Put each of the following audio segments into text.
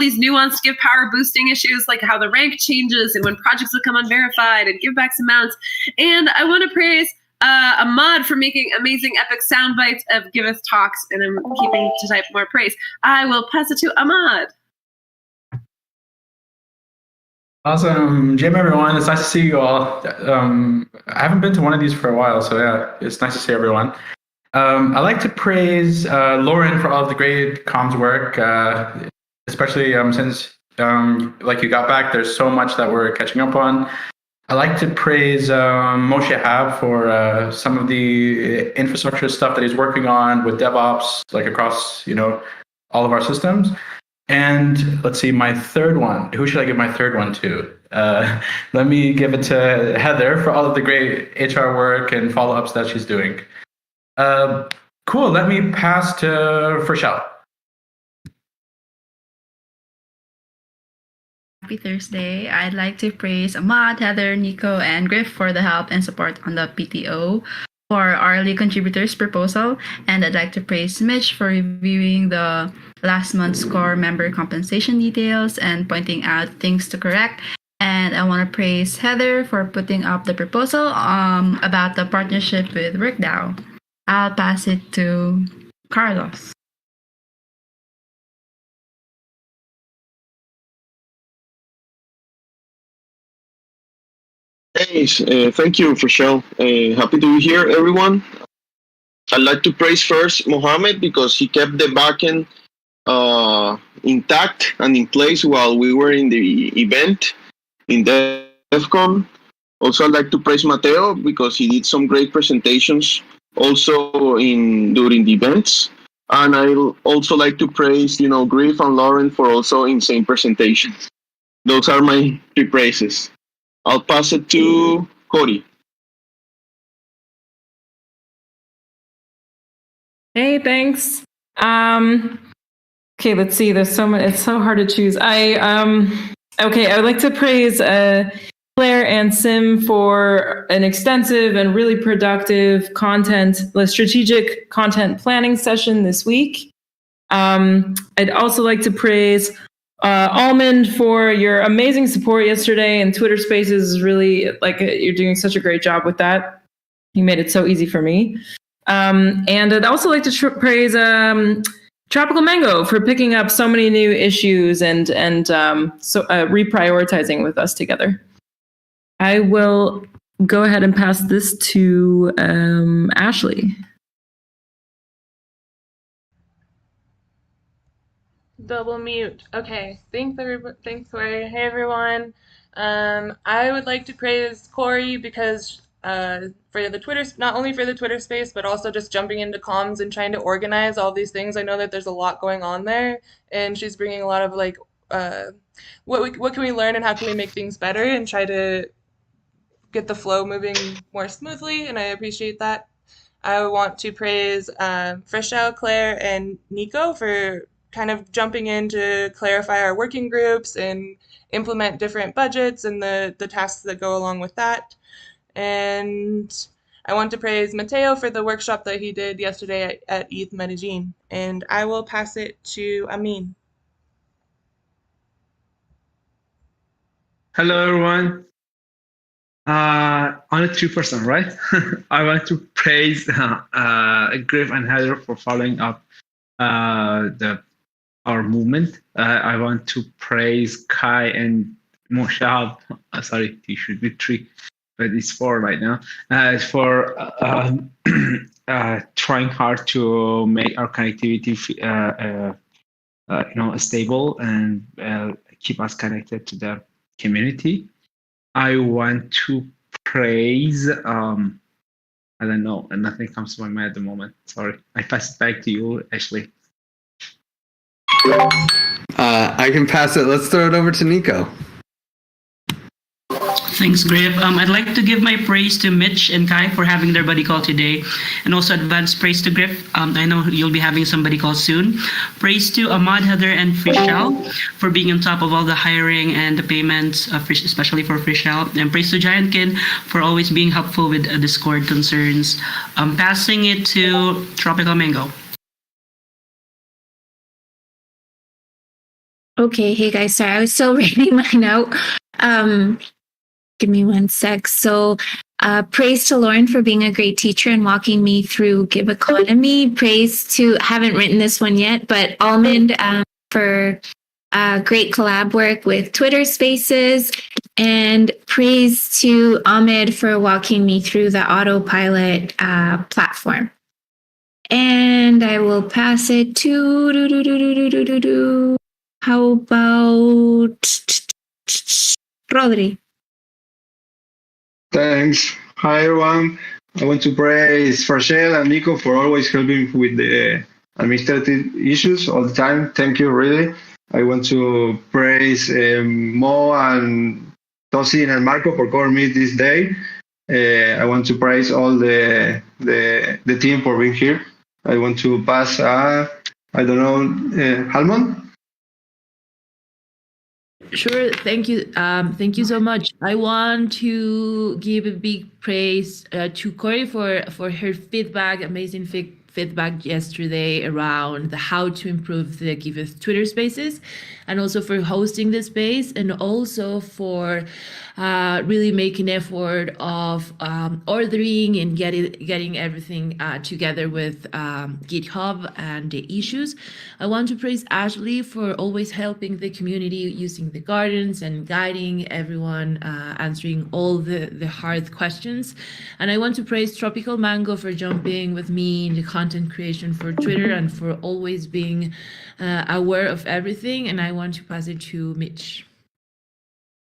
these nuanced give power boosting issues, like how the rank changes and when projects become unverified and givebacks amounts. And I want to praise Ahmad for making amazing epic sound bites of Giveth talks, and I'm keeping to type more praise. I will pass it to Ahmad. Awesome. Jim, everyone. It's nice to see you all. I haven't been to one of these for a while, so yeah, it's nice to see everyone. I like to praise Lauren for all of the great comms work, especially since like you got back, there's so much that we're catching up on. I like to praise Moshe Hab for some of the infrastructure stuff that he's working on with DevOps, like across, all of our systems. And let's see, my third one. Who should I give my third one to? Let me give it to Heather for all of the great HR work and follow-ups that she's doing. Cool. Let me pass to Frishal. Happy Thursday. I'd like to praise Ahmad, Heather, Nico, and Griff for the help and support on the PTO for our early contributors proposal. And I'd like to praise Mitch for reviewing the last month's core member compensation details and pointing out things to correct. And I want to praise Heather for putting up the proposal about the partnership with WorkDAO. I'll pass it to Carlos. Hey, thank you, Rochelle. Happy to be here, everyone. I'd like to praise first Mohammed because he kept the backend intact and in place while we were in the event in DevCon. Also, I'd like to praise Mateo because he did some great presentations also during the events. And I'd also like to praise, Griff and Lauren for also insane presentations. Those are my 3 praises. I'll pass it to Cody. Hey, thanks. Okay, let's see. There's so many. It's so hard to choose. I would like to praise Claire and Sim for an extensive and really productive strategic content planning session this week. I'd also like to praise Almond for your amazing support yesterday, and Twitter Spaces is really you're doing such a great job with that. You made it so easy for me. And I'd also like to praise Tropical Mango for picking up so many new issues and reprioritizing with us together. I will go ahead and pass this to Ashley. Double mute. Okay. Thanks, Corey. Hey, everyone. I would like to praise Corey because for the Twitter, not only for the Twitter space, but also just jumping into comms and trying to organize all these things. I know that there's a lot going on there, and she's bringing a lot of what can we learn and how can we make things better and try to get the flow moving more smoothly, and I appreciate that. I want to praise Frishel, Claire, and Nico for kind of jumping in to clarify our working groups and implement different budgets and the tasks that go along with that. And I want to praise Mateo for the workshop that he did yesterday at ETH Medellin. And I will pass it to Amin. Hello, everyone. Only 3%, right? I want to praise Griff and Heather for following up our movement. I want to praise Kai and Moshab. Sorry, it should be 3, but it's 4 right now. For trying hard to make our connectivity, stable and keep us connected to the community. I want to praise. I don't know, and nothing comes to my mind at the moment. Sorry, I pass it back to you, Ashley. I can pass it. Let's throw it over to Nico. Thanks, Griff. I'd like to give my praise to Mitch and Kai for having their buddy call today, and also advance praise to Griff. I know you'll be having somebody call soon. Praise to Ahmad, Heather, and Frishel for being on top of all the hiring and the payments, especially for Frishel. And praise to Giantkin for always being helpful with Discord concerns. Passing it to Tropical Mango. Okay, hey guys, sorry, I was still reading mine out. Give me one sec. So, praise to Lauren for being a great teacher and walking me through Give Economy. Praise to, haven't written this one yet, but Almond for great collab work with Twitter Spaces. And praise to Ahmed for walking me through the autopilot platform. And I will pass it to, how about Rodri? Thanks. Hi, everyone. I want to praise Farshel and Nico for always helping with the administrative issues all the time. Thank you, really. I want to praise Mo and Tosin and Marco for covering me this day. I want to praise all the team for being here. I want to pass, Halmon? Sure. Thank you. Thank you so much. I want to give a big praise to Corey for her feedback, amazing feedback yesterday around the how to improve the Giveth Twitter Spaces, and also for hosting the space, and also for really making effort of ordering and getting everything together with GitHub and the issues. I want to praise Ashley for always helping the community using the gardens and guiding everyone, answering all the hard questions. And I want to praise Tropical Mango for jumping with me in the content creation for Twitter and for always being aware of everything. And I want to pass it to Mitch.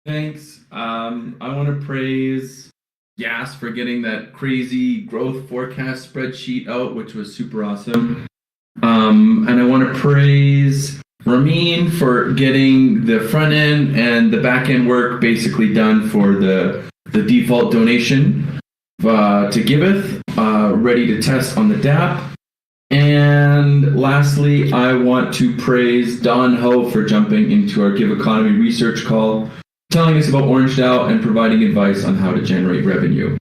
Thanks. I want to praise Yas for getting that crazy growth forecast spreadsheet out, which was super awesome. And I want to praise Ramin for getting the front end and the back end work basically done for the default donation to Giveth, ready to test on the DApp. And lastly, I want to praise Don Ho for jumping into our Give Economy research call, telling us about Orange DAO and providing advice on how to generate revenue.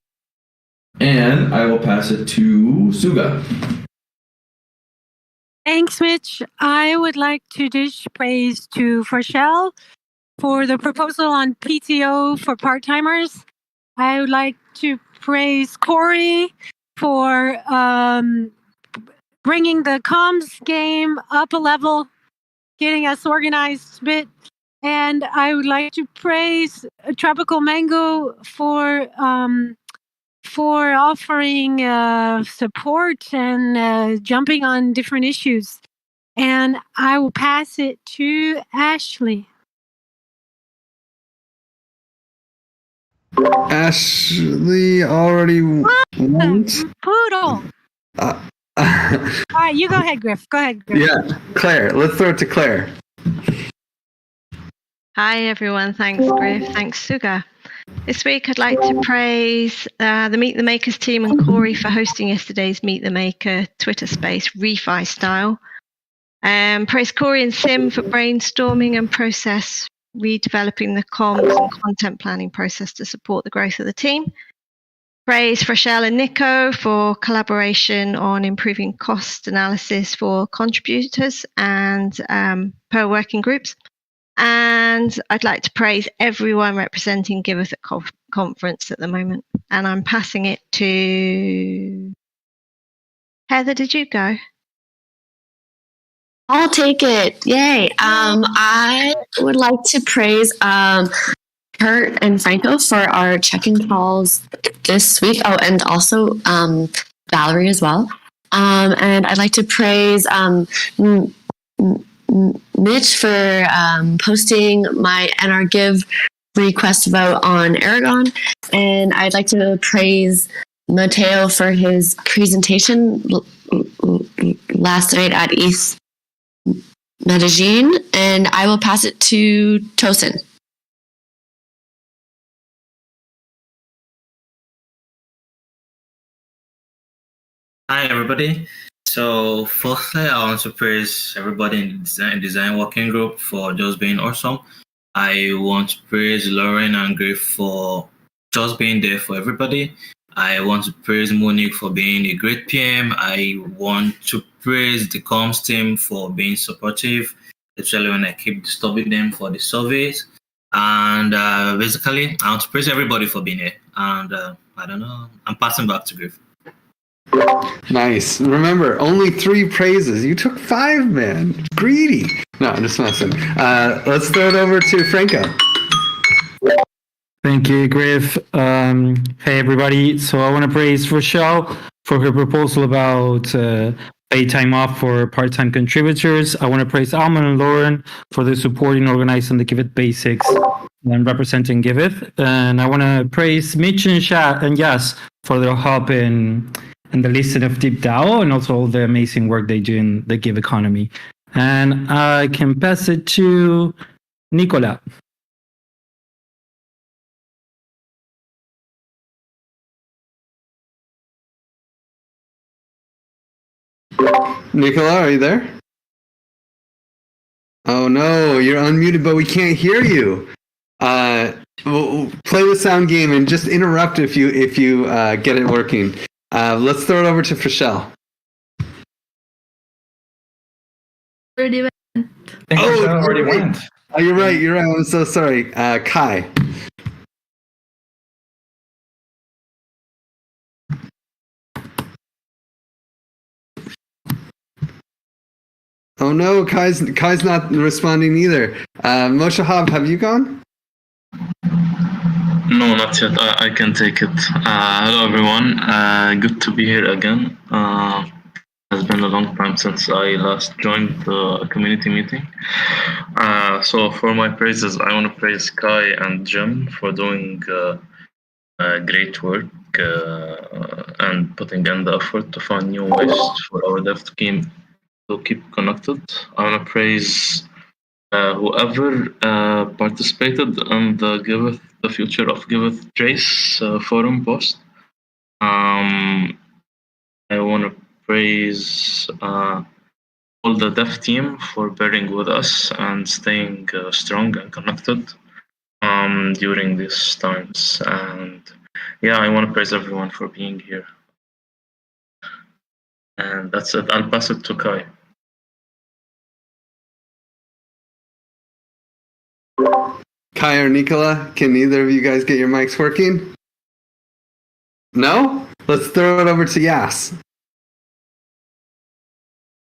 And I will pass it to Suga. Thanks, Mitch. I would like to dish praise to Farshel for the proposal on PTO for part-timers. I would like to praise Corey for bringing the comms game up a level, getting us organized a bit. And I would like to praise Tropical Mango for offering support and jumping on different issues. And I will pass it to Ashley. Ashley already went. Poodle. All right, you go ahead, Griff. Go ahead, Griff. Yeah, Claire. Let's throw it to Claire. Hi, everyone. Thanks, Griff. Thanks, Suga. This week, I'd like to praise the Meet the Makers team and Corey for hosting yesterday's Meet the Maker Twitter space, refi style. Praise Corey and Sim for brainstorming and process redeveloping the comms and content planning process to support the growth of the team. Praise Rochelle and Nico for collaboration on improving cost analysis for contributors and per working groups. And I'd like to praise everyone representing Giveth at conference at the moment. And I'm passing it to Heather. Did you go? I'll take it. Yay. I would like to praise Kurt and Franco for our check-in calls this week. Oh, and also Valerie as well. And I'd like to praise Mitch for posting my NR Give request vote on Aragon. And I'd like to praise Mateo for his presentation last night at ETH Medellin. And I will pass it to Tosin. Hi, everybody. So, firstly, I want to praise everybody in the design working group for just being awesome. I want to praise Lauren and Griff for just being there for everybody. I want to praise Monique for being a great PM. I want to praise the comms team for being supportive. especially when I keep disturbing them for the surveys. And basically, I want to praise everybody for being here. And I don't know, I'm passing back to Griff. Nice. Remember, only 3 praises. You took 5, man. Greedy. No, I'm just messing. Let's throw it over to Franco. Thank you, Griff. Hey, everybody. So I want to praise Rochelle for her proposal about paid time off for part-time contributors. I want to praise Alman and Lauren for the support in organizing the Giveth Basics and representing Giveth. And I want to praise Mitch and Yas for their help in the listing of Deep DAO and also all the amazing work they do in the Give economy. And I can pass it to Nicola. Nicola, are you there? Oh no, you're unmuted, but we can't hear you. We'll play the sound game and just interrupt if you get it working. Let's throw it over to Fischel. Already went. Already went. Oh, you're right. I'm so sorry. Kai. Oh no, Kai's not responding either. Moshe Hab, have you gone? No, not yet. I can take it. Hello, everyone. Good to be here again. It's been a long time since I last joined the community meeting. So for my praises, I want to praise Kai and Jim for doing great work and putting in the effort to find new ways for our dev team to keep connected. I want to praise whoever participated in the Giveth, the Future of Giveth Trace forum post. I want to praise all the dev team for bearing with us and staying strong and connected during these times. And yeah, I want to praise everyone for being here. And that's it. I'll pass it to Kai. Kai or Nicola, can either of you guys get your mics working? No? Let's throw it over to Yas.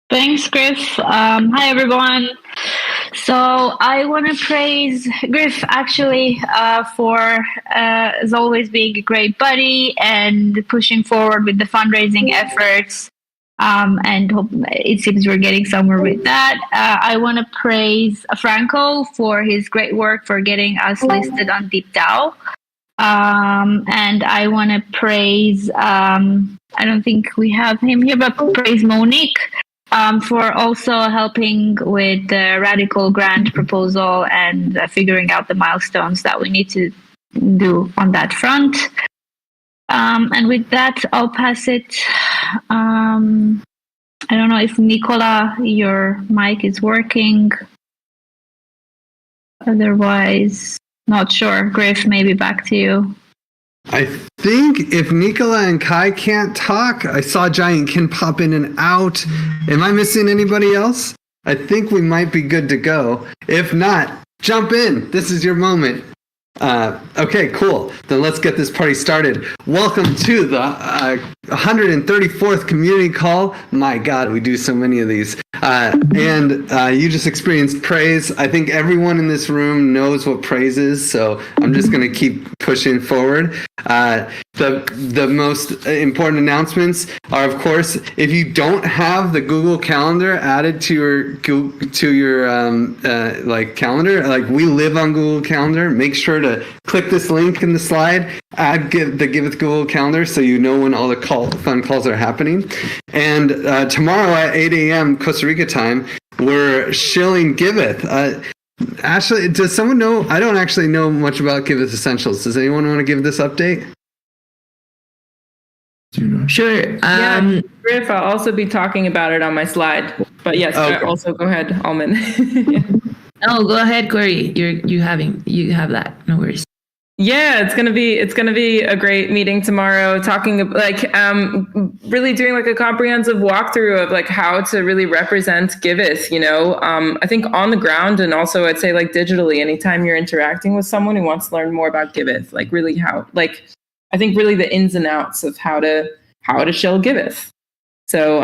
Thanks, Griff. Hi, everyone. So I want to praise Griff, actually, for, as always, being a great buddy and pushing forward with the fundraising efforts. And it seems we're getting somewhere with that. I want to praise Franco for his great work for getting us listed on Deep DAO. And I want to praise, I don't think we have him here, but praise Monique for also helping with the Radical grant proposal and figuring out the milestones that we need to do on that front. And with that, I'll pass it. I don't know if Nicola, your mic is working. Otherwise, not sure. Griff, maybe back to you. I think if Nicola and Kai can't talk, I saw Giant Kin pop in and out. Am I missing anybody else? I think we might be good to go. If not, jump in. This is your moment. Okay, cool. Then let's get this party started. Welcome to the 134th community call. My God, we do so many of these. And you just experienced praise. I think everyone in this room knows what praise is, so I'm just going to keep pushing forward. The most important announcements are, of course, if you don't have the Google Calendar added to your like calendar, like we live on Google Calendar, make sure to click this link in the slide, add the Giveth Google Calendar so you know when all the fun calls are happening. And tomorrow at 8 a.m. Costa Rica time, we're shilling Giveth. Ashley, does someone know? I don't actually know much about Giveth Essentials. Does anyone want to give this update? Sure. Griff, I'll also be talking about it on my slide. But yes, Okay. Also go ahead, Alman. No, go ahead, Corey. You have that. No worries. Yeah, it's gonna be a great meeting tomorrow. Talking really doing like a comprehensive walkthrough of like how to really represent Giveth. I think on the ground and also I'd say like digitally. Anytime you're interacting with someone who wants to learn more about Giveth, like really I think really the ins and outs of how to shell Giveth. So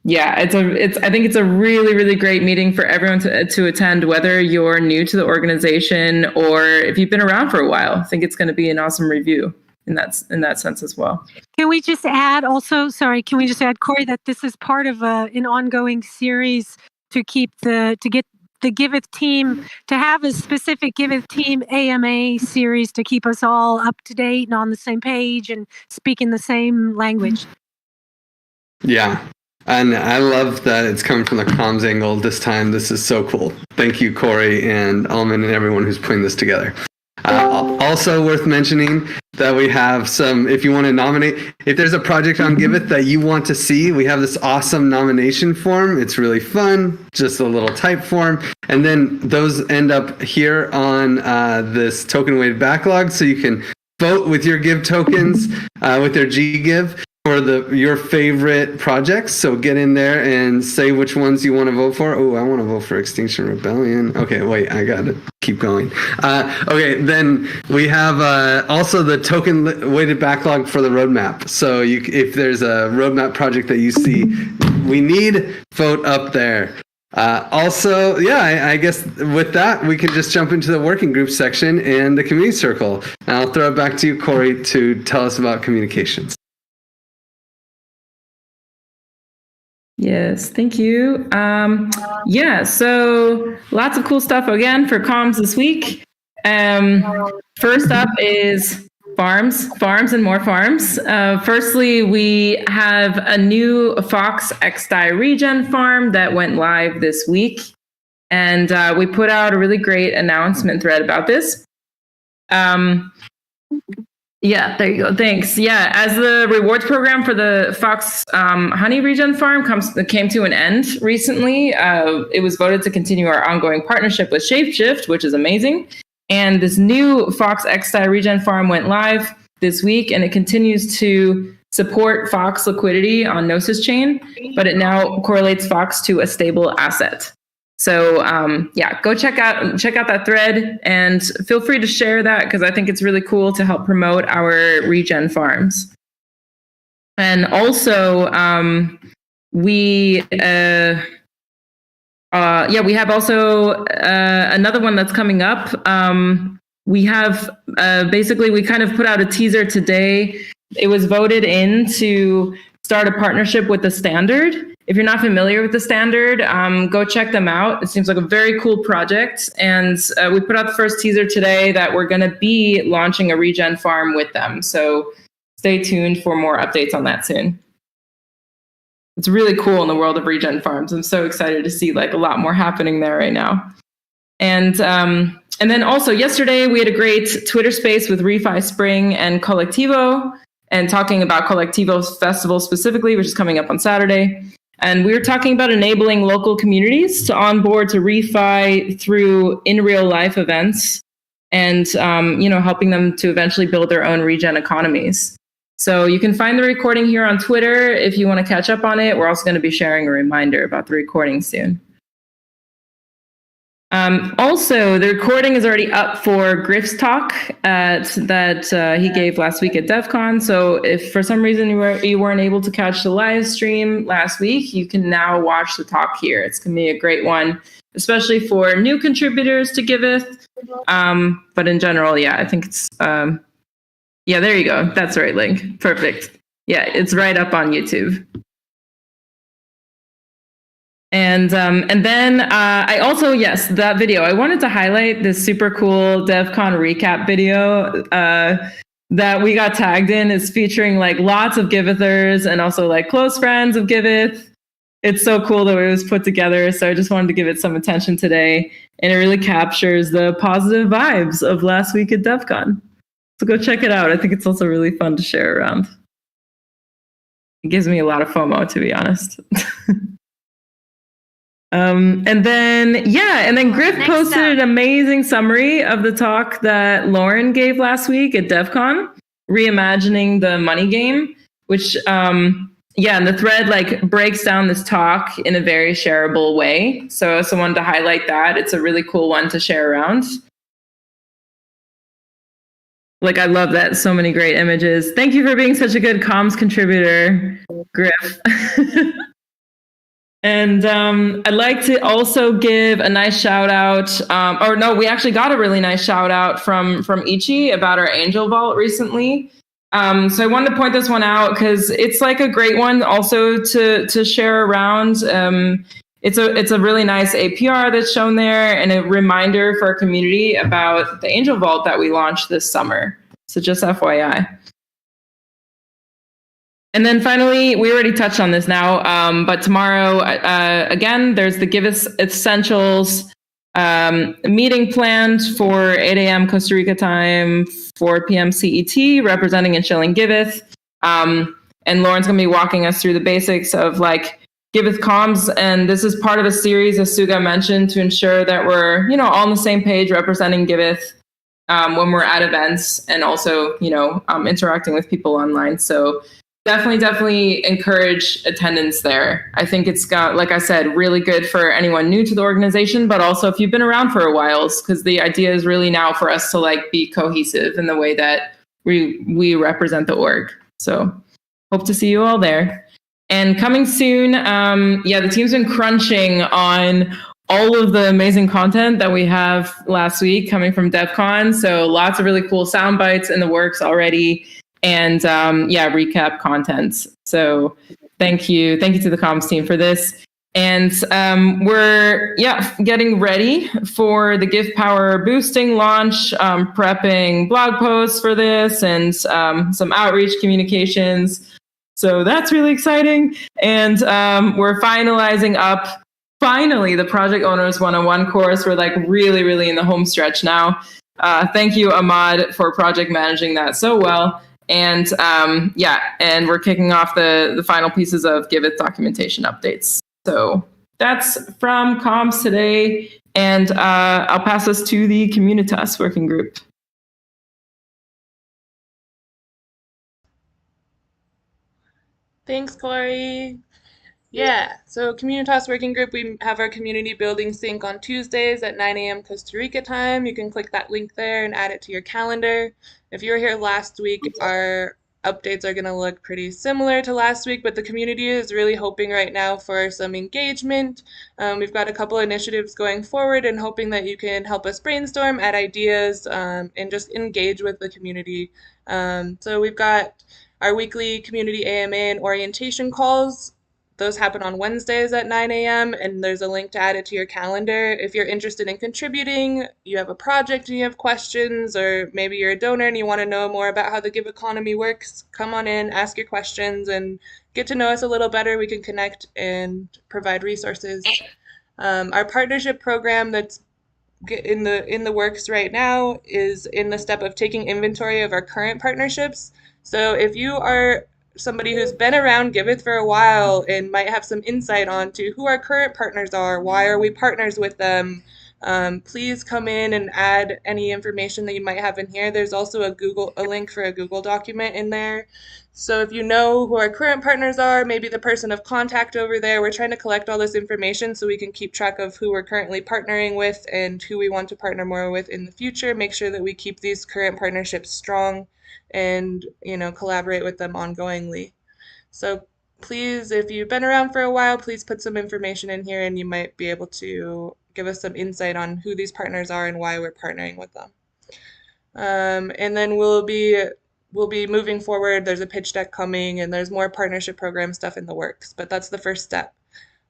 yeah, I think it's a really, really great meeting for everyone to attend, whether you're new to the organization or if you've been around for a while. I think it's going to be an awesome review in that sense as well. Can we just add also, Corey, that this is part of an ongoing series to get the Giveth team, to have a specific Giveth team AMA series to keep us all up to date and on the same page and speaking the same language. Yeah. And I love that it's coming from the comms angle this time. This is so cool. Thank you, Corey and Alman and everyone who's putting this together. Also worth mentioning that we have some, if you want to nominate, if there's a project on Giveth that you want to see, we have this awesome nomination form. It's really fun, just a little type form. And then those end up here on this token weighted backlog. So you can vote with your Give tokens, with their GGive. For your favorite projects. So get in there and say which ones you want to vote for. Oh, I want to vote for Extinction Rebellion. Okay, wait, I got to keep going. Okay, then we have also the token weighted backlog for the roadmap. So if there's a roadmap project that you see we need, vote up there. Also, yeah, I guess with that, we can just jump into the working group section and the community circle. And I'll throw it back to you, Corey, to tell us about communications. Yes, thank you. Yeah, so lots of cool stuff again for comms this week. First up is farms and more farms. Firstly, we have a new Fox XDI regen farm that went live this week. And we put out a really great announcement thread about this. Yeah, there you go. Thanks. Yeah, as the rewards program for the Fox Honey Regen Farm came to an end recently, it was voted to continue our ongoing partnership with Shapeshift, which is amazing. And this new Fox XDI Regen Farm went live this week, and it continues to support Fox liquidity on Gnosis chain, but it now correlates Fox to a stable asset. So yeah, go check out that thread and feel free to share that because I think it's really cool to help promote our regen farms. And also we have also another one that's coming up. We have basically we kind of put out a teaser today. It was voted in to start a partnership with the Standard. If you're not familiar with the Standard, go check them out. It seems like a very cool project. And we put out the first teaser today that we're going to be launching a regen farm with them. So stay tuned for more updates on that soon. It's really cool in the world of regen farms. I'm so excited to see like a lot more happening there right now. And then also yesterday we had a great Twitter space with Refi Spring and Collectivo, and talking about Collectivo's festival specifically, which is coming up on Saturday. And we were talking about enabling local communities to onboard to Refi through in real life events and, helping them to eventually build their own regen economies. So you can find the recording here on Twitter if you want to catch up on it. We're also going to be sharing a reminder about the recording soon. Also, the recording is already up for Griff's talk that he gave last week at DEF CON. So if for some reason you weren't able to catch the live stream last week, you can now watch the talk here. It's going to be a great one, especially for new contributors to Giveth. But in general, yeah, I think it's, yeah, there you go. That's the right link. Perfect. Yeah, it's right up on YouTube. And then I also, yes, that video. I wanted to highlight this super cool DEF CON recap video that we got tagged in. Is featuring like lots of Givethers and also like close friends of Giveth. It's so cool the way it was put together. So I just wanted to give it some attention today. And it really captures the positive vibes of last week at DEF CON. So go check it out. I think it's also really fun to share around. It gives me a lot of FOMO, to be honest. And then Griff posted an amazing summary of the talk that Lauren gave last week at DevCon, reimagining the money game, which and the thread breaks down this talk in a very shareable way. So I also wanted to highlight that. It's a really cool one to share around. I love that. So many great images. Thank you for being such a good comms contributor, Griff. And I'd like to also give a nice shout out. We actually got a really nice shout out from Ichi about our Angel Vault recently. So I wanted to point this one out because it's a great one also to share around. It's a really nice APR that's shown there and a reminder for our community about the Angel Vault that we launched this summer. So just FYI. And then finally, we already touched on this now, but tomorrow, again, there's the Giveth Essentials meeting planned for 8 a.m. Costa Rica time, 4 p.m. CET, representing and shilling Giveth. And Lauren's going to be walking us through the basics of Giveth comms. And this is part of a series, as Suga mentioned, to ensure that we're, all on the same page representing Giveth when we're at events and also, interacting with people online. So definitely encourage attendance there. I think it's got, like I said, really good for anyone new to the organization, but also if you've been around for a while, because the idea is really now for us to be cohesive in the way that we represent the org. So hope to see you all there. And coming soon, the team's been crunching on all of the amazing content that we have last week coming from DevCon. So lots of really cool sound bites in the works already. And recap content. So thank you to the comms team for this. And we're getting ready for the Give Power boosting launch, prepping blog posts for this and some outreach communications. So that's really exciting. And we're finalizing up the Project Owners 101 course. We're really in the home stretch now. Thank you, Ahmad, for project managing that so well. And and we're kicking off the final pieces of Giveth documentation updates. So that's from comms today. And I'll pass us to the Communitas working group. Thanks, Corey. Yeah, so Communitas Working Group, we have our community building sync on Tuesdays at 9 a.m. Costa Rica time. You can click that link there and add it to your calendar. If you were here last week, our updates are going to look pretty similar to last week, but the community is really hoping right now for some engagement. We've got a couple initiatives going forward and hoping that you can help us brainstorm, add ideas, and just engage with the community. So we've got our weekly community AMA and orientation calls. Those happen on Wednesdays at 9 a.m. and there's a link to add it to your calendar. If you're interested in contributing, you have a project and you have questions, or maybe you're a donor and you want to know more about how the Give economy works, come on in, ask your questions, and get to know us a little better. We can connect and provide resources. Our partnership program that's in the works right now is in the step of taking inventory of our current partnerships. So if you are somebody who's been around Giveth for a while and might have some insight onto who our current partners are, why are we partners with them, please come in and add any information that you might have in here. There's also a link for a Google document in there. So if you know who our current partners are, maybe the person of contact over there, we're trying to collect all this information so we can keep track of who we're currently partnering with and who we want to partner more with in the future. Make sure that we keep these current partnerships strong and collaborate with them ongoingly. So please, if you've been around for a while, please put some information in here and you might be able to give us some insight on who these partners are and why we're partnering with them. And then we'll be moving forward. There's a pitch deck coming and there's more partnership program stuff in the works, but that's the first step.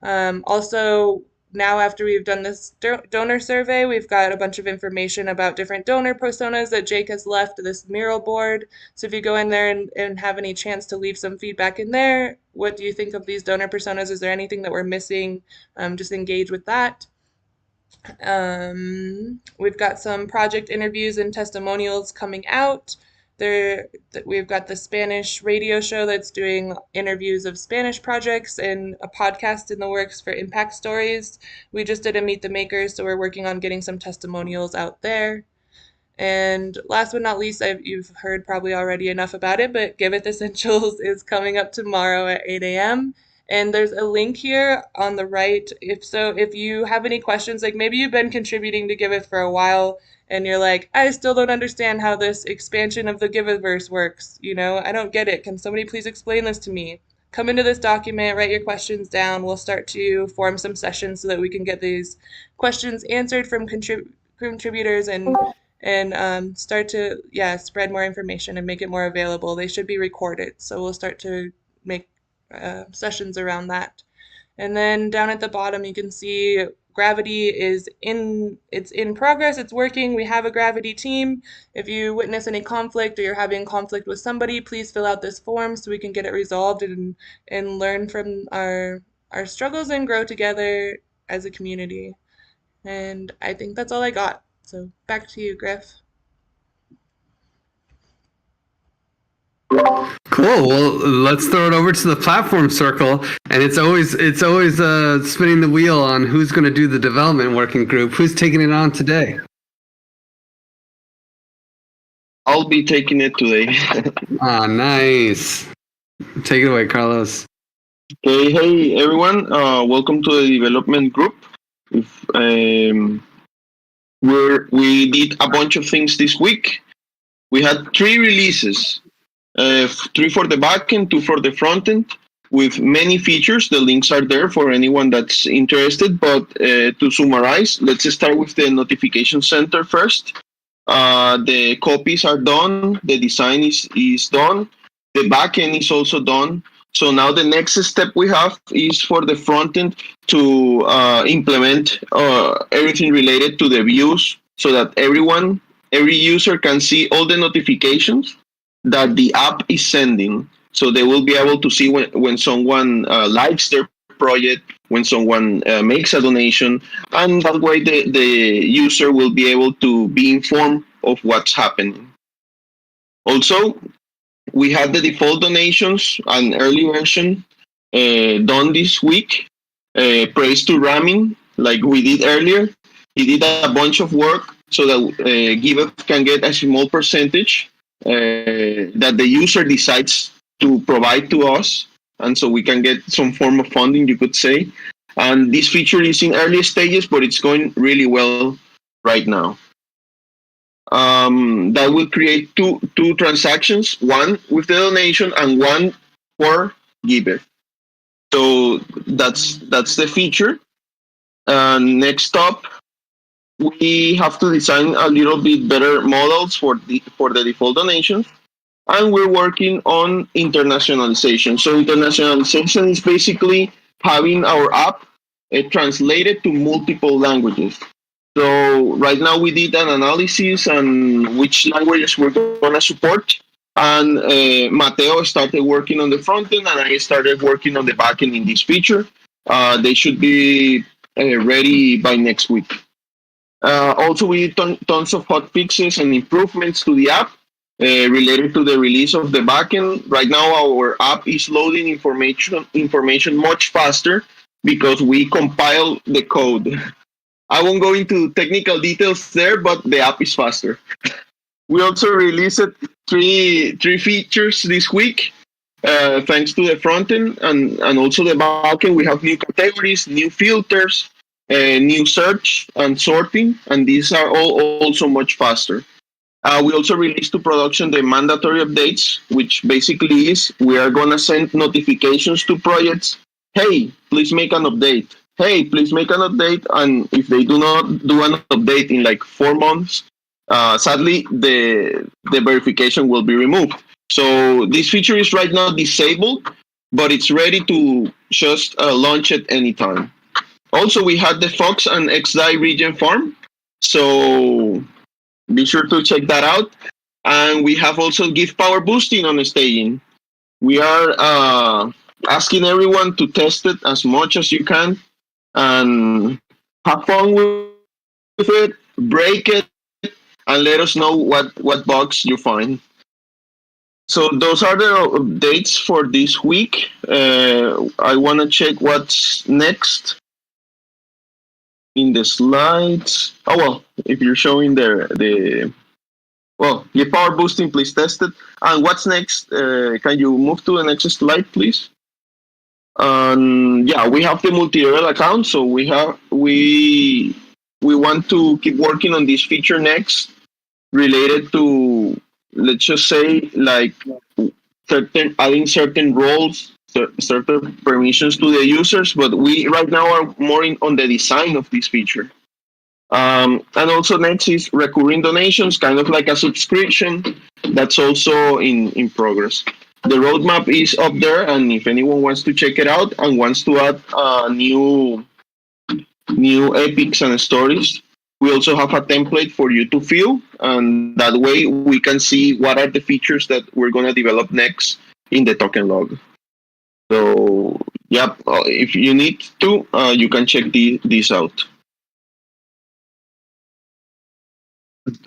Also, now after we've done this donor survey, we've got a bunch of information about different donor personas that Jake has left this mural board. So if you go in there and have any chance to leave some feedback in there, what do you think of these donor personas? Is there anything that we're missing? Just engage with that. We've got some project interviews and testimonials coming out. We've got the Spanish radio show that's doing interviews of Spanish projects, and a podcast in the works for Impact Stories. We just did a Meet the Makers, so we're working on getting some testimonials out there. And last but not least, you've heard probably already enough about it, but Giveth Essentials is coming up tomorrow at 8 a.m. And there's a link here on the right. If you have any questions, like maybe you've been contributing to Giveth for a while and you're like, I still don't understand how this expansion of the Giveverse works. I don't get it. Can somebody please explain this to me? Come into this document, write your questions down. We'll start to form some sessions so that we can get these questions answered from contributors and start to spread more information and make it more available. They should be recorded, so we'll start to make sessions around that. And then down at the bottom you can see Gravity it's in progress, it's working. We have a Gravity team. If you witness any conflict or you're having conflict with somebody, please fill out this form so we can get it resolved and learn from our struggles and grow together as a community. And I think that's all I got. So back to you, Griff. Cool. Well, let's throw it over to the platform circle, and it's always spinning the wheel on who's going to do the development working group. Who's taking it on today? I'll be taking it today. Nice. Take it away, Carlos. Hey everyone. Welcome to the development group. We did a bunch of things this week. We had 3 releases. 3 for the backend, 2 for the frontend, with many features. The links are there for anyone that's interested. But to summarize, let's start with the notification center first. The copies are done. The design is done. The backend is also done. So now the next step we have is for the frontend to implement everything related to the views, so that every user can see all the notifications that the app is sending. So they will be able to see when someone likes their project, when someone makes a donation, and that way the user will be able to be informed of what's happening. Also, we had the default donations, an early version done this week. Praise to Ramin, like we did earlier. He did a bunch of work so that Giveth can get a small percentage that the user decides to provide to us, and so we can get some form of funding, you could say. And this feature is in early stages, but it's going really well right now. That will create two transactions, one with the donation and one for Giveth. So that's the feature. Next up, we have to design a little bit better models for the default donations, and we're working on internationalization. So internationalization is basically having our app translated to multiple languages. So right now we did an analysis on which languages we're going to support. And Mateo started working on the front end, and I started working on the back end in this feature. They should be ready by next week. Also, we did tons of hot fixes and improvements to the app related to the release of the backend. Right now, our app is loading information much faster because we compile the code. I won't go into technical details there, but the app is faster. We also released three features this week, thanks to the front end and also the backend. We have new categories, new filters, new search and sorting, and these are all also much faster. We also released to production the mandatory updates, which basically is we are going to send notifications to projects. Hey, please make an update. Hey, please make an update. And if they do not do an update in like 4 months, sadly, the verification will be removed. So this feature is right now disabled, but it's ready to just launch at any time. Also, we had the Fox and XDAI region farm, so be sure to check that out. And we have also Give Power Boosting on the staging. We are asking everyone to test it as much as you can and have fun with it, break it, and let us know what bugs you find. So those are the dates for this week. I want to check what's next in the slides. Oh, well, if you're showing your power boosting, please test it. And what's next? Can you move to the next slide, please? Yeah, we have the multi-level account, so we want to keep working on this feature next, related to, let's just say, like adding certain roles, certain permissions to the users. But we right now are more on the design of this feature. And also next is recurring donations, kind of like a subscription. That's also in progress. The roadmap is up there, and if anyone wants to check it out and wants to add new epics and stories, we also have a template for you to fill, and that way we can see what are the features that we're going to develop next in the token log. So, yeah, if you need to, you can check this out.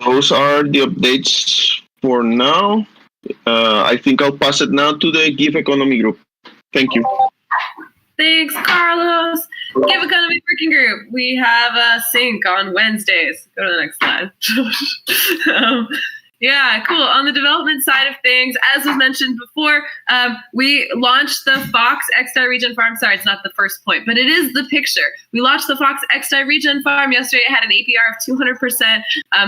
Those are the updates for now. I think I'll pass it now to the Give Economy group. Thank you. Thanks, Carlos. Give Economy Working Group. We have a sync on Wednesdays. Go to the next slide. Yeah, cool. On the development side of things, as was mentioned before, we launched the Fox XDAI Regen Farm. Sorry, it's not the first point, but it is the picture. We launched the Fox XDAI Regen Farm yesterday. It had an APR of 200%,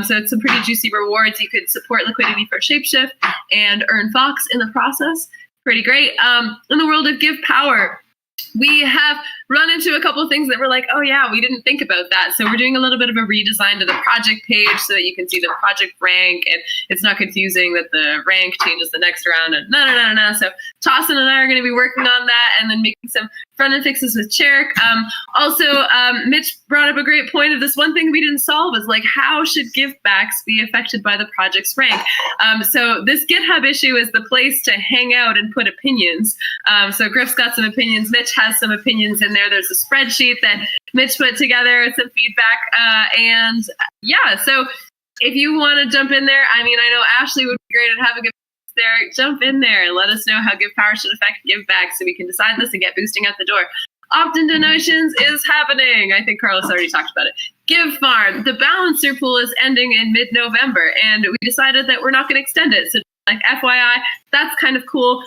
so it's some pretty juicy rewards. You could support liquidity for Shapeshift and earn Fox in the process. Pretty great. In the world of Give Power, we have run into a couple of things that we're like, oh yeah, we didn't think about that. So we're doing a little bit of a redesign to the project page so that you can see the project rank, and it's not confusing that the rank changes the next round. And no. So Tossin and I are going to be working on that, and then making some front-end fixes with Cherrick. Also, Mitch brought up a great point of this one thing we didn't solve is like, how should givebacks be affected by the project's rank? So this GitHub issue is the place to hang out and put opinions. So Griff's got some opinions. Mitch has some opinions in there. There's a spreadsheet that Mitch put together, some feedback. And yeah, so if you want to jump in there, I mean, I know Ashley would be great at having a there. Jump in there and let us know how Give Power should affect Giveback so we can decide this and get boosting out the door. Opt-in donations is happening. I think Carlos already talked about it. Give Farm, the balancer pool is ending in mid-November, and we decided that we're not going to extend it. So like FYI, that's kind of cool,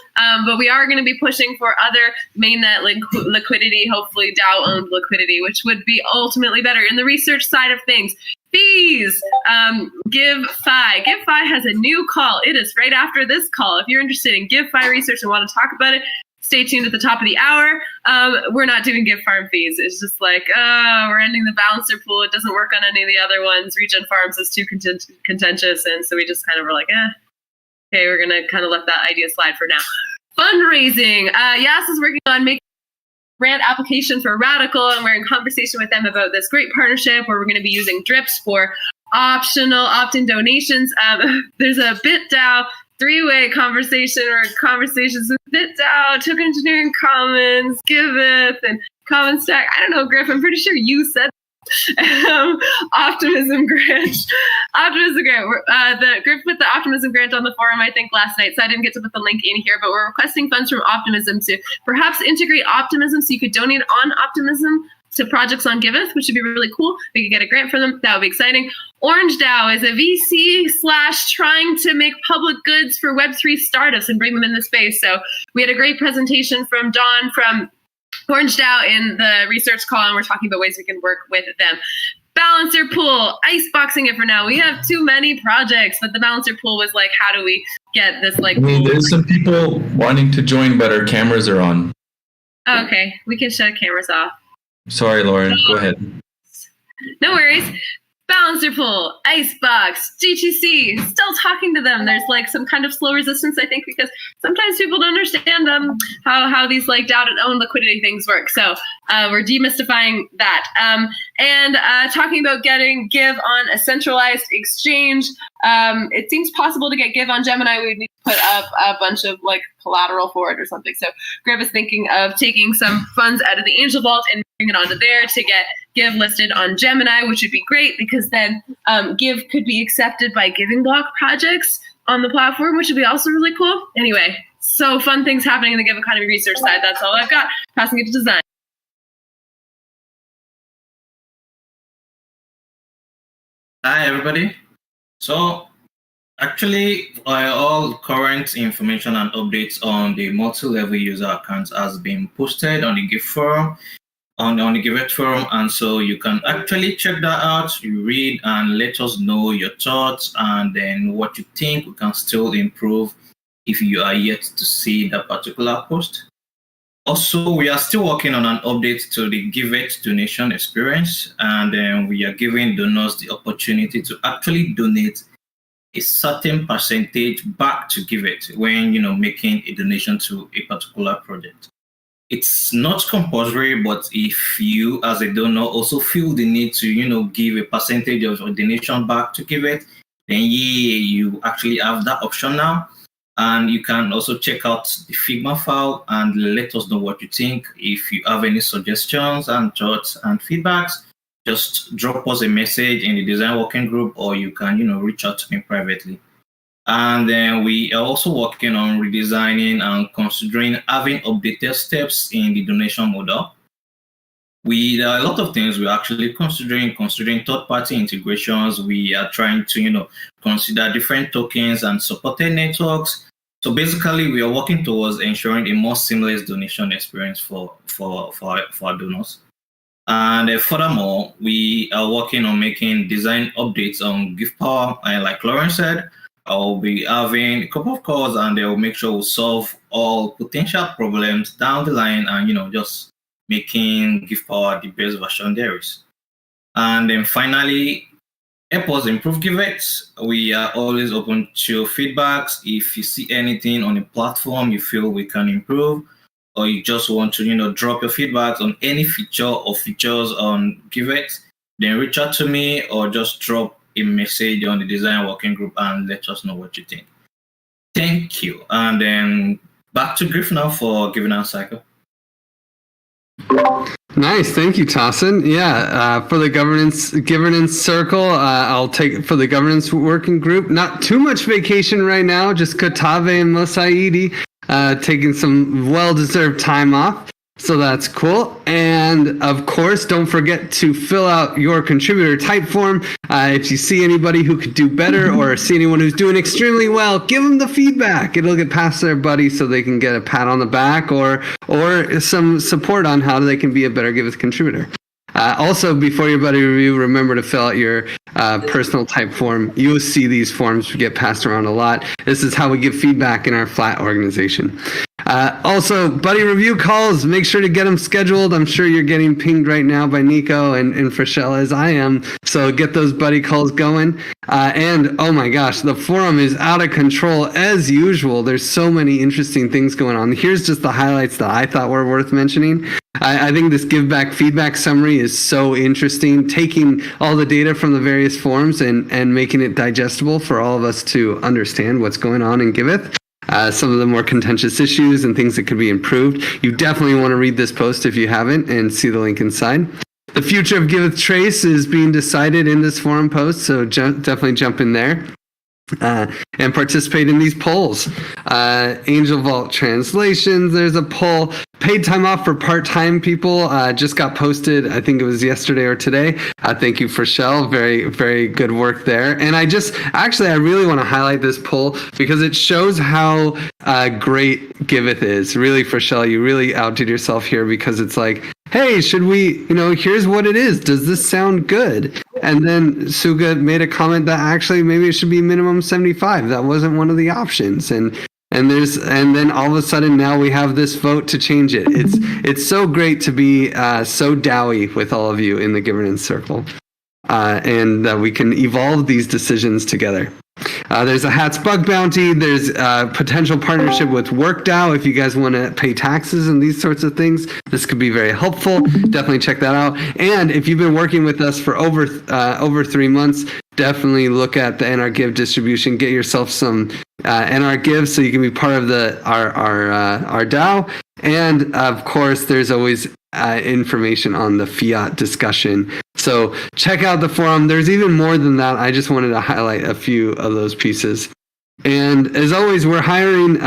but we are going to be pushing for other mainnet liquidity, hopefully DAO-owned liquidity, which would be ultimately better. In the research side of things, fees, GiveFi. GiveFi has a new call. It is right after this call. If you're interested in GiveFi research and want to talk about it, stay tuned at the top of the hour. We're not doing Give Farm fees. It's just like, we're ending the balancer pool. It doesn't work on any of the other ones. Regen Farms is too contentious, and so we just kind of were like, okay, we're going to kind of let that idea slide for now. Fundraising. Yas is working on making grant application for Radical, and we're in conversation with them about this great partnership where we're going to be using drips for optional opt-in donations. There's a BitDAO three-way conversation or conversations with BitDAO, Token Engineering Commons, Giveth, and Common Stack. I don't know, Griff, I'm pretty sure you said Optimism Grant. The Griff put the Optimism Grant on the forum, I think, last night, so I didn't get to put the link in here, but we're requesting funds from Optimism to perhaps integrate Optimism so you could donate on Optimism to projects on Giveth, which would be really cool. We could get a grant for them. That would be exciting. Orange DAO is a VC / trying to make public goods for Web3 startups and bring them in the space. So we had a great presentation from Don from Orange DAO in the research call, and we're talking about ways we can work with them. Balancer pool, iceboxing it for now. We have too many projects, but the balancer pool was like, how do we get this like? I mean, there's some people wanting to join, but our cameras are on. Okay, we can shut cameras off. Sorry, Lauren. Go ahead. No worries. Balancer pool, Icebox, GTC, still talking to them. There's like some kind of slow resistance, I think, because sometimes people don't understand how these like DAO and own liquidity things work. So we're demystifying that. And talking about getting Give on a centralized exchange. It seems possible to get Give on Gemini. We would need to put up a bunch of like collateral for it or something. So Griff is thinking of taking some funds out of the Angel Vault and bring it onto there to get Give listed on Gemini, which would be great because then Give could be accepted by Giving Block projects on the platform, which would be also really cool. Anyway, so fun things happening in the Give Economy research side. That's all I've got. Passing it to design. Hi, everybody. So, actually, all current information and updates on the multi-level user accounts has been posted on the Give forum, on the Giveth forum, and so you can actually check that out. You read and let us know your thoughts and then what you think we can still improve if you are yet to see that particular post. Also, we are still working on an update to the Giveth donation experience, and then we are giving donors the opportunity to actually donate a certain percentage back to Giveth when making a donation to a particular project. It's not compulsory, but if you as a donor also feel the need to give a percentage of your donation back to Giveth, then you actually have that option now. And you can also check out the Figma file and let us know what you think. If you have any suggestions and thoughts and feedbacks, just drop us a message in the design working group, or you can, reach out to me privately. And then we are also working on redesigning and considering having updated steps in the donation model. There are a lot of things we're actually considering third-party integrations. We are trying to, consider different tokens and supported networks. So basically, we are working towards ensuring a more seamless donation experience for our donors. And furthermore, we are working on making design updates on GivePower. And like Lauren said, I'll be having a couple of calls, and they'll make sure we solve all potential problems down the line, and just making GivePower the best version there is. And then finally, help us improve Giveth. We are always open to feedbacks. If you see anything on the platform you feel we can improve, or you just want to, drop your feedback on any feature or features on Giveth, then reach out to me or just drop a message on the design working group and let us know what you think. Thank you. And then back to Griff now for giving our cycle. Nice, thank you, Tassin. Yeah, for the governance circle, I'll take it for the governance working group. Not too much vacation right now, just Kotave and Mosaidi taking some well-deserved time off. So that's cool. And of course, don't forget to fill out your contributor type form. If you see anybody who could do better or see anyone who's doing extremely well, give them the feedback. It'll get past their buddy so they can get a pat on the back or some support on how they can be a better Giveth contributor. Also, before your buddy review, remember to fill out your personal type form. You'll see these forms get passed around a lot. This is how we give feedback in our flat organization. Also, buddy review calls, make sure to get them scheduled. I'm sure you're getting pinged right now by Nico and Frashelle, as I am. So get those buddy calls going. And oh my gosh, the forum is out of control as usual. There's so many interesting things going on. Here's just the highlights that I thought were worth mentioning. I think this give back feedback summary is so interesting, taking all the data from the various forums and making it digestible for all of us to understand what's going on in Giveth. Some of the more contentious issues and things that could be improved. You definitely want to read this post if you haven't and see the link inside. The future of Giveth Trace is being decided in this forum post, so definitely jump in there. And participate in these polls. Angel Vault translations, there's a poll. Paid time off for part-time people just got posted, I think it was yesterday or today. Thank you, Frashelle. Very, very good work there. And I really want to highlight this poll because it shows how great Giveth is. Really, Frashelle, you really outdid yourself here because it's like, hey, should we, here's what it is. Does this sound good? And then Suga made a comment that actually maybe it should be minimum 75. That wasn't one of the options. And then all of a sudden now we have this vote to change it. It's so great to be so dowy with all of you in the governance circle. And that we can evolve these decisions together. There's a Hats Bug Bounty. There's a potential partnership with WorkDAO if you guys want to pay taxes and these sorts of things. This could be very helpful. Definitely check that out. And if you've been working with us for over 3 months, definitely look at the NRGive distribution. Get yourself some NRGive so you can be part of our DAO. And of course, there's always information on the fiat discussion. So check out the forum. There's even more than that. I just wanted to highlight a few of those pieces. And as always, we're hiring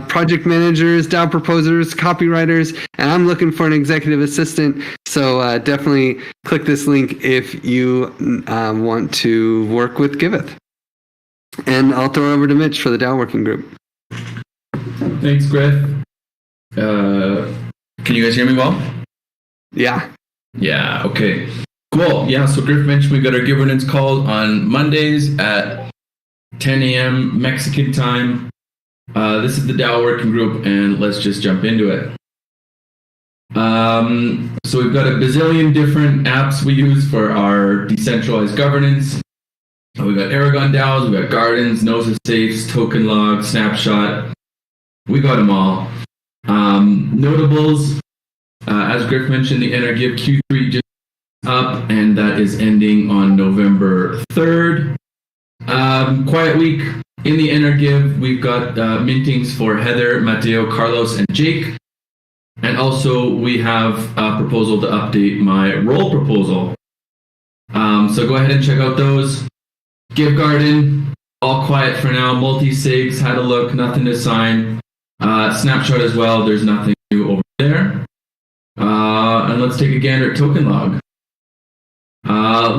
project managers, DAO proposers, copywriters, and I'm looking for an executive assistant. So definitely click this link if you want to work with Giveth. And I'll throw it over to Mitch for the DAO working group. Thanks, Griff. Can you guys hear me well? Yeah. Yeah, okay. Cool. Yeah, so Griff mentioned we got our governance call on Mondays at 10 a.m. Mexican time. This is the DAO working group, and let's just jump into it. So we've got a bazillion different apps we use for our decentralized governance. We've got Aragon DAOs, we've got Gardens, Gnosis Safes, Token Log, Snapshot. We got them all. Notables, as Griff mentioned, the NRGive Q3 just up, and that is ending on November 3rd. Quiet week in the NRGive. We've got mintings for Heather, Mateo, Carlos, and Jake. And also we have a proposal to update my role proposal. So go ahead and check out those. Give Garden, all quiet for now. Multi-sigs, had a look, nothing to sign. Snapshot as well, there's nothing new over there. And let's take a gander at Token Log.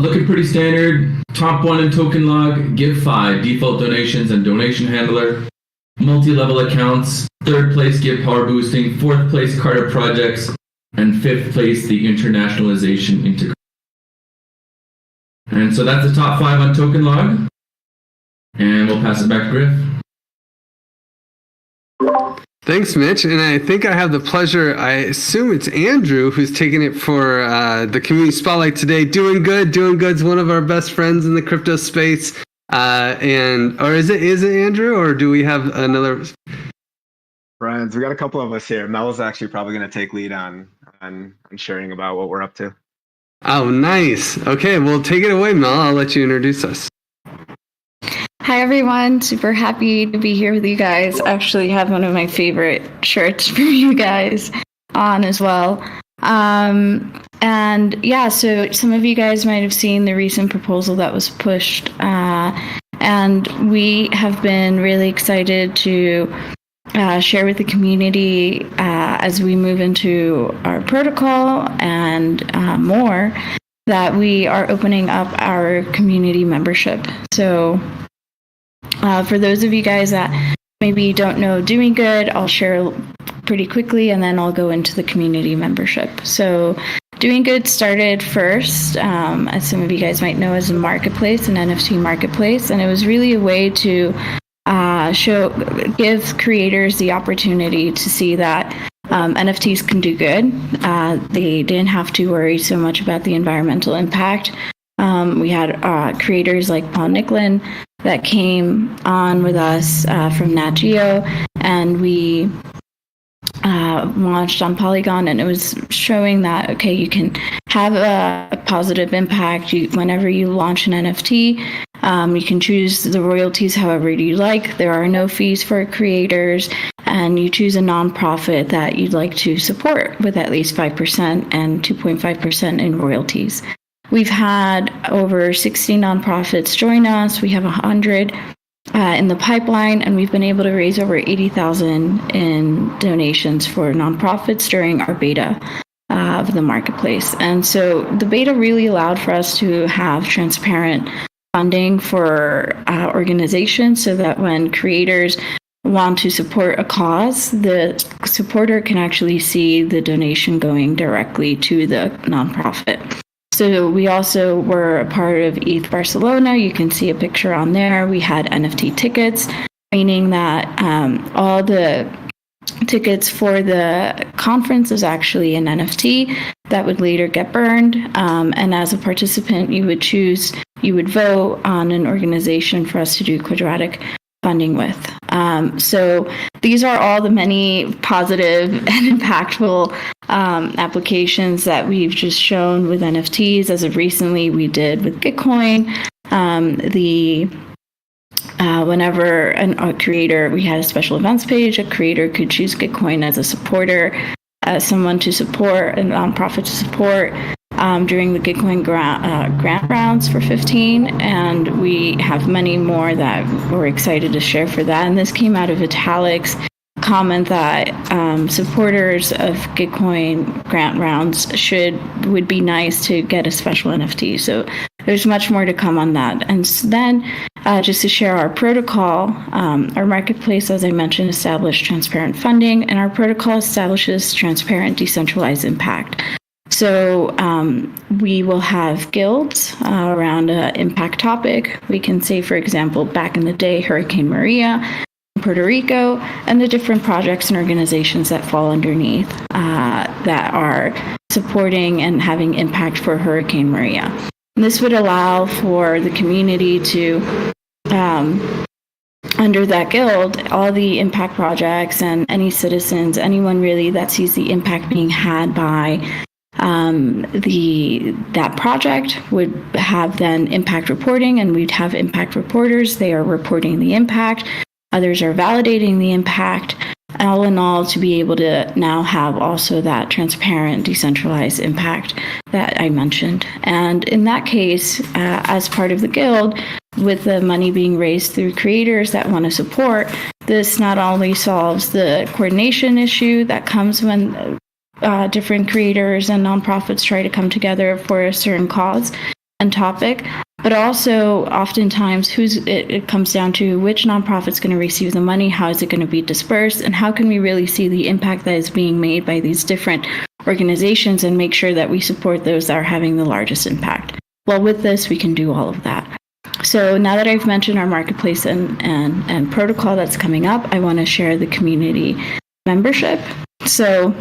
Looking pretty standard. Top one in Token Log, Give5, default donations and donation handler. Multi-level accounts. Third place, Give Power Boosting. Fourth place, Carter Projects. And fifth place, the internationalization into. And so that's the top 5 on Token Log. And we'll pass it back to Griff. Thanks, Mitch. And I think I have the pleasure, I assume it's Andrew who's taking it for the Community Spotlight today. DoinGud. DoinGud's one of our best friends in the crypto space. Or is it Andrew, or do we have another? Friends, we got a couple of us here. Mel's actually probably going to take lead on sharing about what we're up to. Oh, nice. Okay, well, take it away, Mel. I'll let you introduce us. Hi, everyone. Super happy to be here with you guys. I actually have one of my favorite shirts for you guys on as well. And yeah, so some of you guys might have seen the recent proposal that was pushed. And we have been really excited to share with the community as we move into our protocol and more, that we are opening up our community membership. So for those of you guys that maybe don't know DoinGud, I'll share pretty quickly and then I'll go into the community membership. So DoinGud started first, as some of you guys might know, as a marketplace, an NFT marketplace, and it was really a way to give creators the opportunity to see that NFTs can do good. They didn't have to worry so much about the environmental impact. We had creators like Paul Nicklin that came on with us from Nat Geo, and we launched on Polygon, and it was showing that, okay, you can have a positive impact whenever you launch an NFT. You can choose the royalties however you like. There are no fees for creators, and you choose a nonprofit that you'd like to support with at least 5% and 2.5% in royalties. We've had over 60 nonprofits join us. We have 100 in the pipeline, and we've been able to raise over 80,000 in donations for nonprofits during our beta of the marketplace. And so the beta really allowed for us to have transparent funding for organizations, so that when creators want to support a cause, the supporter can actually see the donation going directly to the nonprofit. So we also were a part of ETH Barcelona. You can see a picture on there. We had NFT tickets, meaning that all the tickets for the conference is actually an NFT that would later get burned. And as a participant, you would vote on an organization for us to do quadratic funding with. So these are all the many positive and impactful applications that we've just shown with NFTs. As of recently, we did with Bitcoin. Whenever a creator, we had a special events page, a creator could choose Gitcoin as a supporter, as someone to support, a nonprofit to support. during the Gitcoin grant rounds for 15, and we have many more that we're excited to share for that. And this came out of Vitalik's comment that supporters of Gitcoin grant rounds would be nice to get a special NFT. So there's much more to come on that. And then just to share our protocol, our marketplace, as I mentioned, established transparent funding, and our protocol establishes transparent decentralized impact. So we will have guilds around an impact topic. We can say, for example, back in the day, Hurricane Maria, Puerto Rico, and the different projects and organizations that fall underneath that are supporting and having impact for Hurricane Maria. And this would allow for the community to, under that guild, all the impact projects and any citizens, anyone really that sees the impact being had by that project would have then impact reporting, and we'd have impact reporters. They are reporting the impact. Others are validating the impact, all in all, to be able to now have also that transparent, decentralized impact that I mentioned. And in that case, as part of the guild, with the money being raised through creators that want to support, this not only solves the coordination issue that comes when different creators and nonprofits try to come together for a certain cause and topic, but also oftentimes it comes down to which nonprofit's going to receive the money, how is it going to be dispersed, and how can we really see the impact that is being made by these different organizations and make sure that we support those that are having the largest impact. Well, with this, we can do all of that. So now that I've mentioned our marketplace and protocol that's coming up, I want to share the community membership. So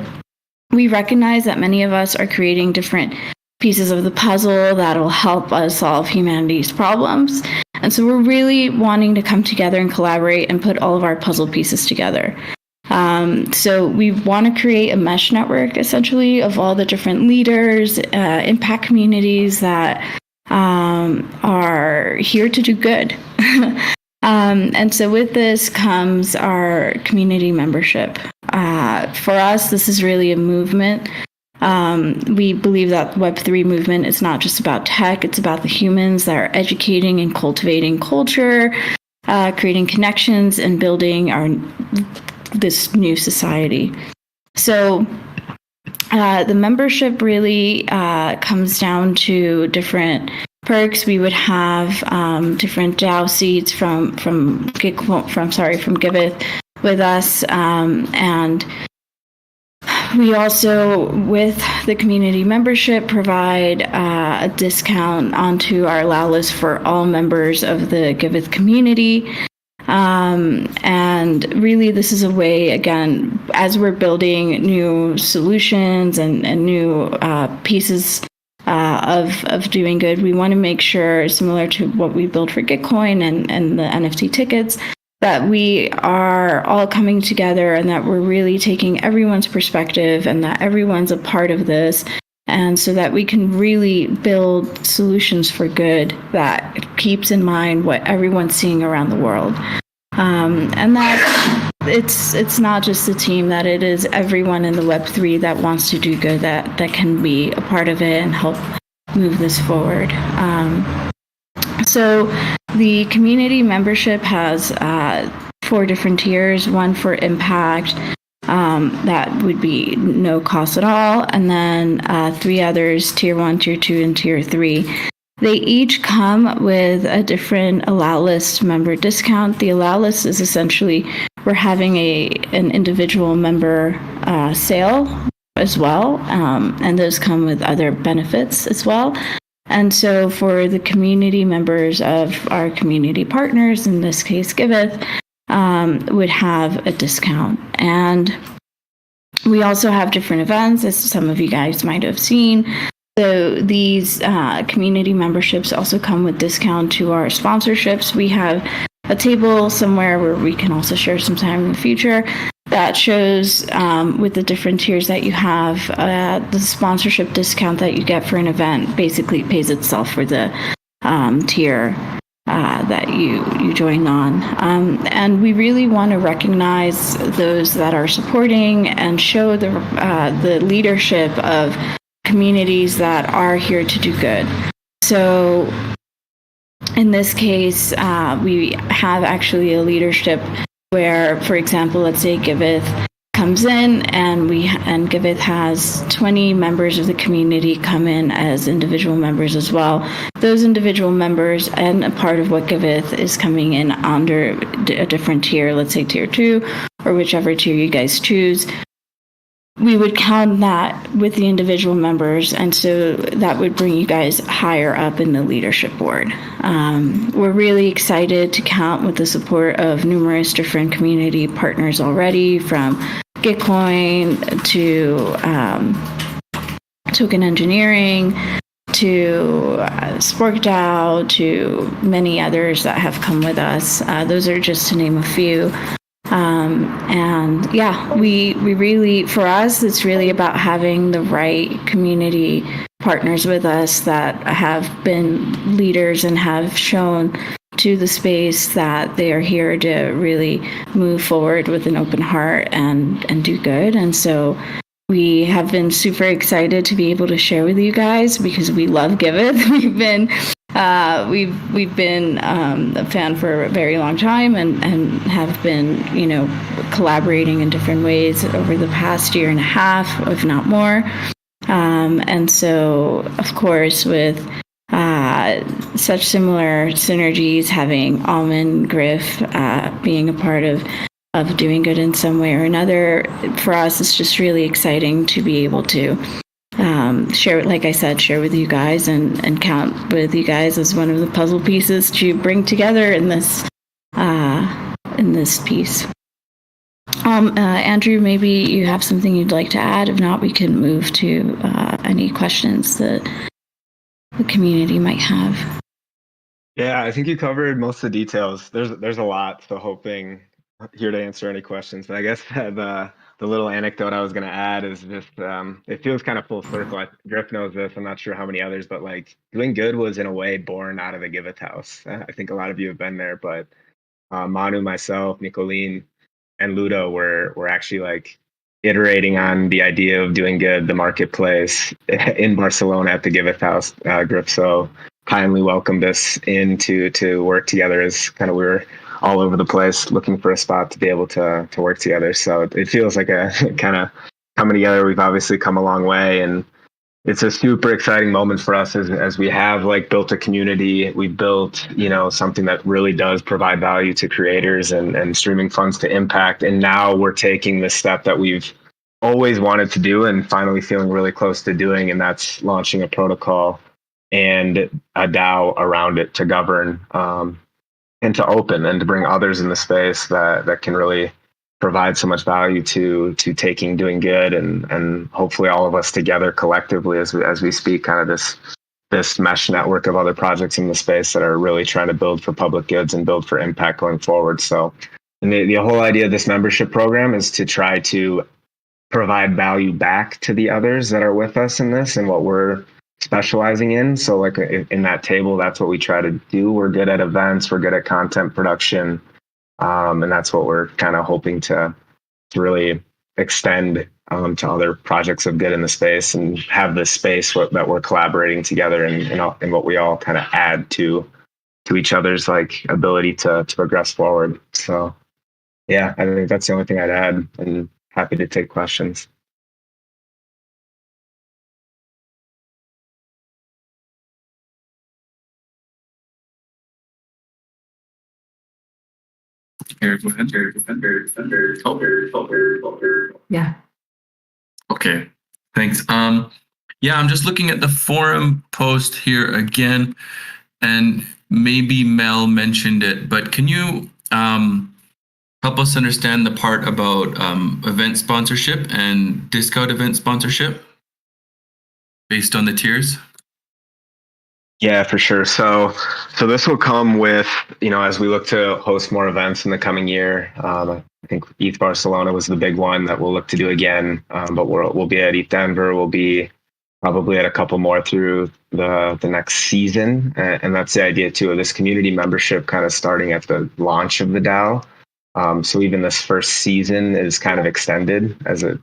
we recognize that many of us are creating different pieces of the puzzle that'll help us solve humanity's problems. And so we're really wanting to come together and collaborate and put all of our puzzle pieces together. So we want to create a mesh network, essentially, of all the different leaders, impact communities that are here to do good. And so with this comes our community membership. For us, this is really a movement. We believe that Web3 movement is not just about tech, it's about the humans that are educating and cultivating culture, creating connections, and building this new society. So the membership really comes down to different perks. We would have different DAO seats from Giveth with us, and we also, with the community membership, provide a discount onto our allow list for all members of the Giveth community. And really, this is a way, again, as we're building new solutions and new pieces of doing good, we want to make sure, similar to what we build for Gitcoin and the NFT tickets, that we are all coming together and that we're really taking everyone's perspective and that everyone's a part of this, and so that we can really build solutions for good that keeps in mind what everyone's seeing around the world. And that it's not just the team, that it is everyone in the Web3 that wants to do good that can be a part of it and help move this forward. So the community membership has 4 different tiers, one for impact, that would be no cost at all, and then 3 others, tier 1, tier 2, and tier 3. They each come with a different allow list member discount. The allow list is essentially, we're having an individual member sale as well, and those come with other benefits as well. And so for the community members of our community partners, in this case Giveth, would have a discount. And we also have different events, as some of you guys might have seen. So these community memberships also come with discount to our sponsorships. We have a table somewhere where we can also share some time in the future that shows with the different tiers that you have, the sponsorship discount that you get for an event basically pays itself for the tier that you join on. And we really want to recognize those that are supporting and show the leadership of communities that are here to do good. So in this case, we have actually a leadership where, for example, let's say Giveth comes in and Giveth has 20 members of the community come in as individual members as well. Those individual members and a part of what Giveth is coming in under a different tier, let's say tier 2 or whichever tier you guys choose. We would count that with the individual members, and so that would bring you guys higher up in the leadership board. We're really excited to count with the support of numerous different community partners already, from Gitcoin to Token Engineering to SporkDAO to many others that have come with us. Those are just to name a few. And yeah, we really, for us, it's really about having the right community partners with us that have been leaders and have shown to the space that they are here to really move forward with an open heart and do good. And so we have been super excited to be able to share with you guys because we love Giveth. We've been a fan for a very long time and have been, collaborating in different ways over the past year and a half, if not more. And so, of course, with such similar synergies, having Almond, Griff being a part of DoinGud in some way or another, for us, it's just really exciting to be able to share, like I said, share with you guys and count with you guys as one of the puzzle pieces to bring together in this piece. Andrew, maybe you have something you'd like to add. If not, we can move to any questions that the community might have. Yeah, I think you covered most of the details. There's a lot, so hoping here to answer any questions. But I guess the little anecdote I was going to add is just it feels kind of full circle. Griff knows this. I'm not sure how many others, but like DoinGud was in a way born out of the Giveth house. I think a lot of you have been there, but Manu, myself, Nicolene, and Ludo were actually like iterating on the idea of DoinGud, the marketplace in Barcelona at the Giveth house. Griff so kindly welcomed us in to work together as kind of we were all over the place looking for a spot to be able to work together. So it feels like a kind of coming together. We've obviously come a long way, and it's a super exciting moment for us as we have like built a community. We built, something that really does provide value to creators and streaming funds to impact. And now we're taking the step that we've always wanted to do and finally feeling really close to doing. And that's launching a protocol and a DAO around it to govern, and to open and to bring others in the space that can really provide so much value to taking DoinGud and hopefully all of us together collectively as we speak, kind of this mesh network of other projects in the space that are really trying to build for public goods and build for impact going forward. So and the whole idea of this membership program is to try to provide value back to the others that are with us in this and what we're specializing in. So like in that table, that's what we try to do. We're good at events, we're good at content production, and that's what we're kind of hoping to really extend to other projects of good in the space and have this space that we're collaborating together and what we all kind of add to each other's like ability to progress forward. So yeah, I think that's the only thing I'd add, and happy to take questions. Here, go ahead. Yeah. Okay, thanks. Yeah, I'm just looking at the forum post here again, and maybe Mel mentioned it, but can you help us understand the part about event sponsorship and discount event sponsorship based on the tiers? Yeah, for sure. So this will come with, as we look to host more events in the coming year. I think ETH Barcelona was the big one that we'll look to do again, but we'll be at ETH Denver. We'll be probably at a couple more through the next season. And that's the idea too of this community membership kind of starting at the launch of the DAO. So even this first season is kind of extended as it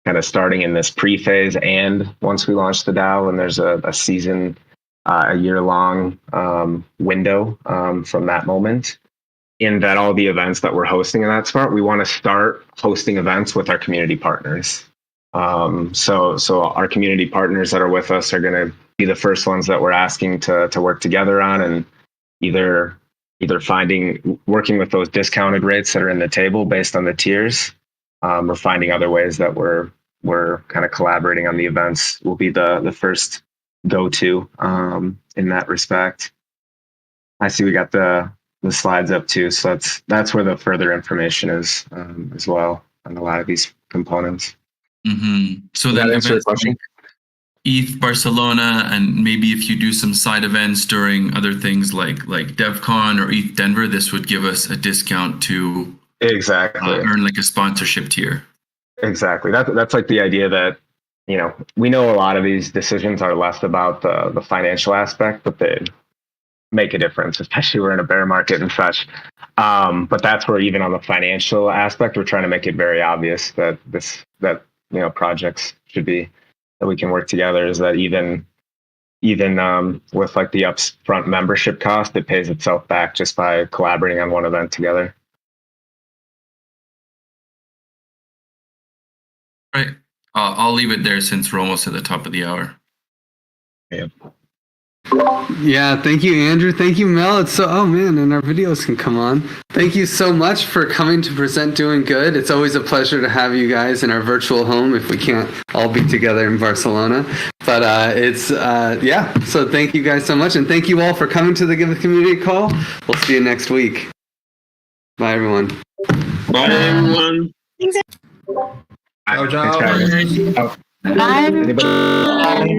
kind of starting in this pre-phase, and once we launch the DAO, and there's a season, a year-long window from that moment. In that all the events that we're hosting in that spot, we want to start hosting events with our community partners. So our community partners that are with us are going to be the first ones that we're asking to work together on, and either working with those discounted rates that are in the table based on the tiers, or finding other ways that we're kind of collaborating on the events will be the first go-to in that respect. I see we got the slides up too, so that's where the further information is as well on a lot of these components. Mm-hmm. So then events like ETH Barcelona, and maybe if you do some side events during other things like DevCon or ETH Denver, this would give us a discount to earn like a sponsorship tier. Exactly. That's like the idea that, you know, we know a lot of these decisions are less about the financial aspect, but they make a difference, especially we're in a bear market and such. But that's where even on the financial aspect, we're trying to make it very obvious that you know, projects should be, that we can work together, is that even with like the upfront membership cost, it pays itself back just by collaborating on one event together. Right. I'll leave it there since we're almost at the top of the hour. Yeah, thank you, Andrew. Thank you, Mel. It's so, oh man, and our videos can come on. Thank you so much for coming to present Doing Good. It's always a pleasure to have you guys in our virtual home if we can't all be together in Barcelona. But yeah, so thank you guys so much. And thank you all for coming to the Giveth community call. We'll see you next week. Bye, everyone. Bye, everyone. Thanks. Ciao, ciao. Bye.